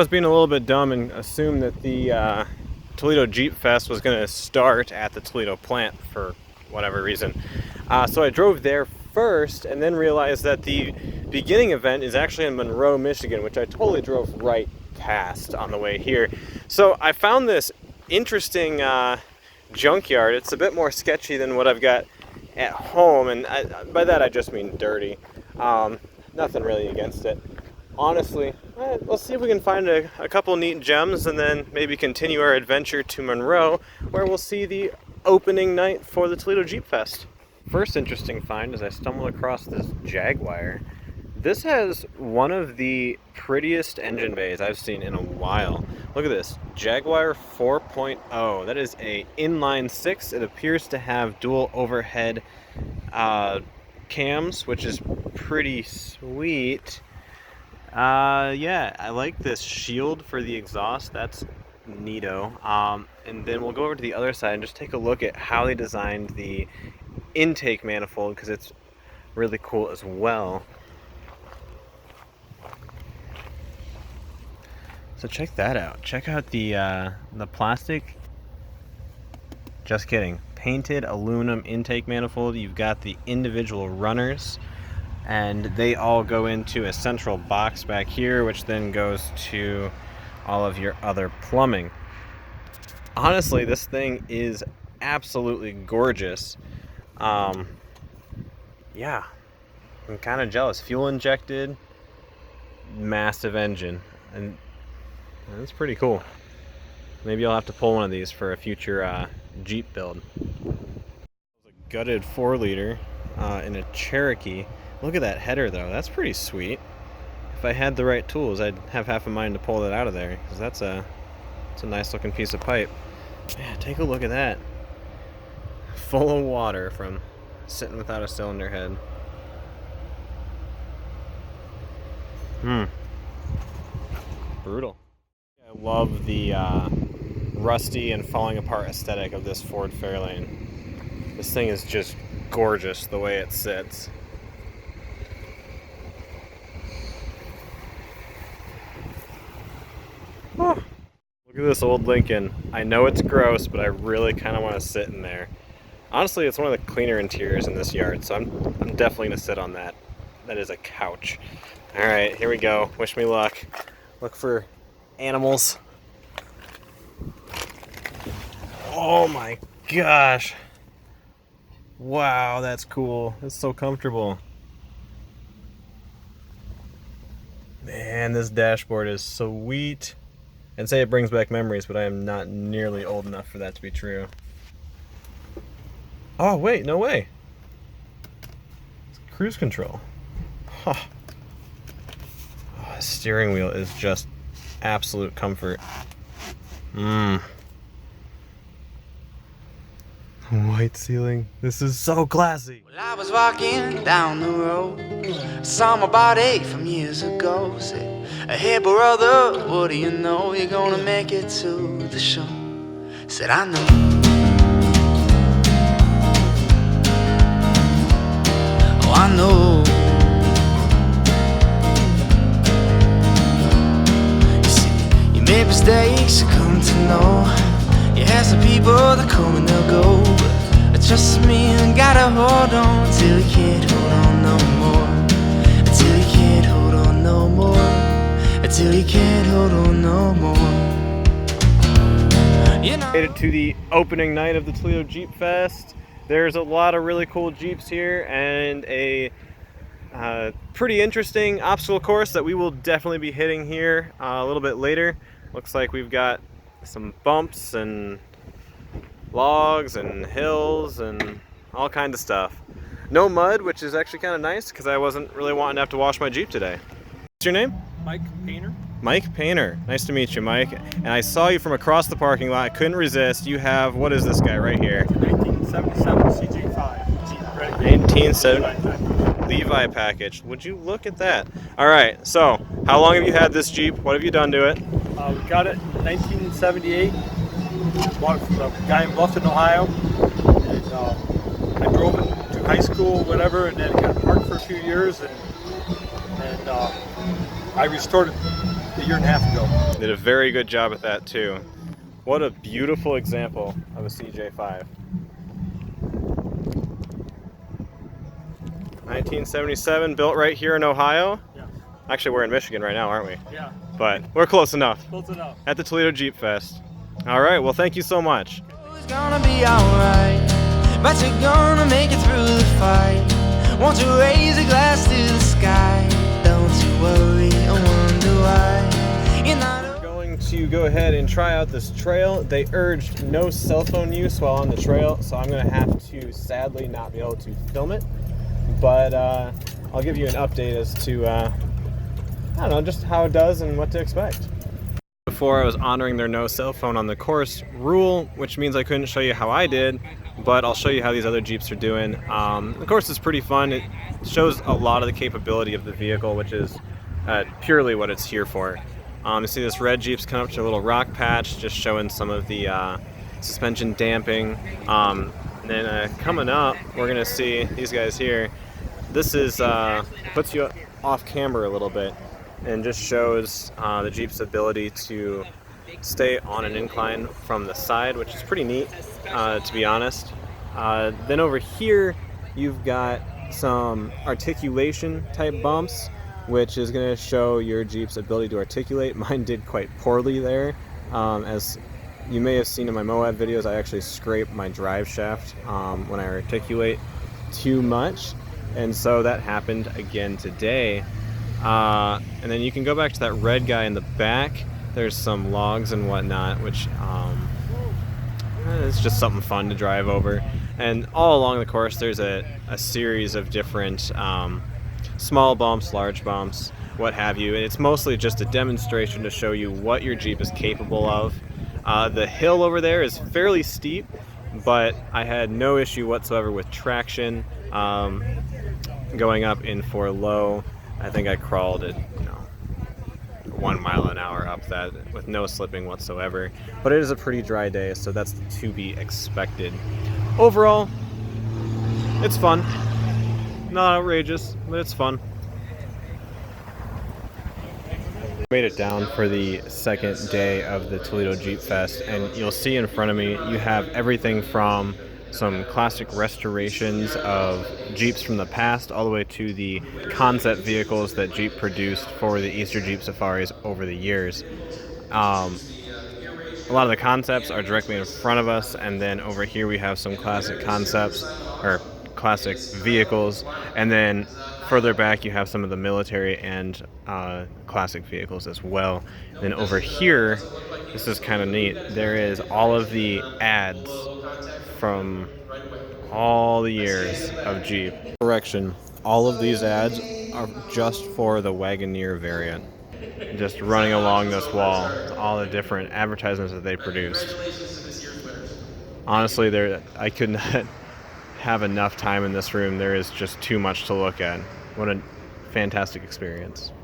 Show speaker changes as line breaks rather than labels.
was being a little bit dumb and assumed that the Toledo Jeep Fest was going to start at the Toledo plant for whatever reason. So I drove there first and then realized that the beginning event is actually in Monroe, Michigan, which I totally drove right past on the way here. So I found this interesting junkyard. It's a bit more sketchy than what I've got at home, and by that I just mean dirty. Nothing really against it. Honestly, let's see if we can find a couple neat gems and then maybe continue our adventure to Monroe, where we'll see the opening night for the Toledo Jeep Fest. First interesting find is I stumbled across this Jaguar. This has one of the prettiest engine bays I've seen in a while. Look at this, Jaguar 4.0. That is a inline six. It appears to have dual overhead cams, which is pretty sweet. Yeah, I like this shield for the exhaust. That's neato. And then we'll go over to the other side and just take a look at how they designed the intake manifold, because it's really cool as well. So check that out. Check out the plastic. Just kidding. Painted aluminum intake manifold. You've got the individual runners, and they all go into a central box back here, which then goes to all of your other plumbing. Honestly, this thing is absolutely gorgeous. Yeah, I'm kind of jealous. Fuel injected, massive engine, and that's pretty cool. Maybe I'll have to pull one of these for a future Jeep build. A gutted 4-liter in a Cherokee. Look at that header though, that's pretty sweet. If I had the right tools, I'd have half a mind to pull that out of there, because that's a nice looking piece of pipe. Yeah, take a look at that. Full of water from sitting without a cylinder head. Brutal. I love the rusty and falling apart aesthetic of this Ford Fairlane. This thing is just gorgeous the way it sits. Oh, look at this old Lincoln. I know it's gross, but I really kind of want to sit in there. Honestly, it's one of the cleaner interiors in this yard, so I'm definitely going to sit on that. That is a couch. Alright, here we go. Wish me luck. Look for animals. Oh my gosh. Wow, that's cool. It's so comfortable. Man, this dashboard is sweet. And say it brings back memories, but I am not nearly old enough for that to be true. Oh wait, no way. It's cruise control. Huh. Oh, the steering wheel is just absolute comfort. White ceiling. This is so classy.
Well, I was walking down the road, saw my body from years ago. Said, hey brother, what do you know? You're gonna make it to the show. Said, I know. Oh, I know. You see, you made mistakes, you come to know. You have some people that come and they'll go, but trust me, you gotta hold on till you can't hold on no more. Until you can't hold on no more. Until you can't hold on no more. You know.
Made it to the opening night of the Toledo Jeep Fest. There's a lot of really cool Jeeps here and a pretty interesting obstacle course that we will definitely be hitting here a little bit later. Looks like we've got some bumps and logs and hills and all kinds of stuff. No mud, which is actually kind of nice because I wasn't really wanting to have to wash my Jeep today. What's your name?
Mike Painter.
Mike Painter. Nice to meet you, Mike. And I saw you from across the parking lot. I couldn't resist. You have, what is this guy right here?
1977 CJ5 Jeep Renegade.
1970 Levi package. Would you look at that? All right, so how long have you had this Jeep? What have you done to it?
We got it in 1978. Bought it from a guy in Bluffton, Ohio. And I drove it to high school, whatever, and then it got parked for a few years. And I restored it a year and a half ago.
Did a very good job at that too. What a beautiful example of a CJ5. 1977, built right here in Ohio.
Yeah.
Actually, we're in Michigan right now, aren't we?
Yeah.
But we're close enough.
Close enough.
At the Toledo Jeep Fest. All right, well, thank you so much.
It's gonna be alright, but you're gonna make it through the fight. Won't you raise a glass to the sky? Don't you worry, I wonder why you're not.
Going to go ahead and try out this trail. They urged no cell phone use while on the trail, so I'm going to have to sadly not be able to film it. But I'll give you an update as to, I don't know, just how it does and what to expect. Before I was honoring their no cell phone on the course rule, which means I couldn't show you how I did, but I'll show you how these other Jeeps are doing. The course is pretty fun. It shows a lot of the capability of the vehicle, which is purely what it's here for. You see this red Jeep's coming up to a little rock patch, just showing some of the suspension damping. And then coming up, we're gonna see these guys here. This is puts you off camber a little bit and just shows the Jeep's ability to stay on an incline from the side, which is pretty neat, to be honest. Then over here, you've got some articulation type bumps, which is going to show your Jeep's ability to articulate. Mine did quite poorly there. As you may have seen in my Moab videos, I actually scrape my drive shaft when I articulate too much, and so that happened again today. And then you can go back to that red guy in the back. There's some logs and whatnot, which it's just something fun to drive over. And all along the course, there's a series of different small bumps, large bumps, what have you. And it's mostly just a demonstration to show you what your Jeep is capable of. The hill over there is fairly steep, but I had no issue whatsoever with traction. Going up in for low, I think I crawled at 1 mile an hour up that with no slipping whatsoever. But it is a pretty dry day, so that's to be expected. Overall, it's fun. Not outrageous, but it's fun. Made it down for the second day of the Toledo Jeep Fest, and you'll see in front of me you have everything from some classic restorations of Jeeps from the past all the way to the concept vehicles that Jeep produced for the Easter Jeep Safaris over the years. A lot of the concepts are directly in front of us, and then over here we have some classic concepts or classic vehicles, and then further back you have some of the military and classic vehicles as well. And then over here, this is kind of neat, there is all of the ads from all the years of Jeep. Correction, all of these ads are just for the Wagoneer variant. Just running along this wall, all the different advertisements that they produced. Honestly, I could not have enough time in this room. There is just too much to look at. What a fantastic experience.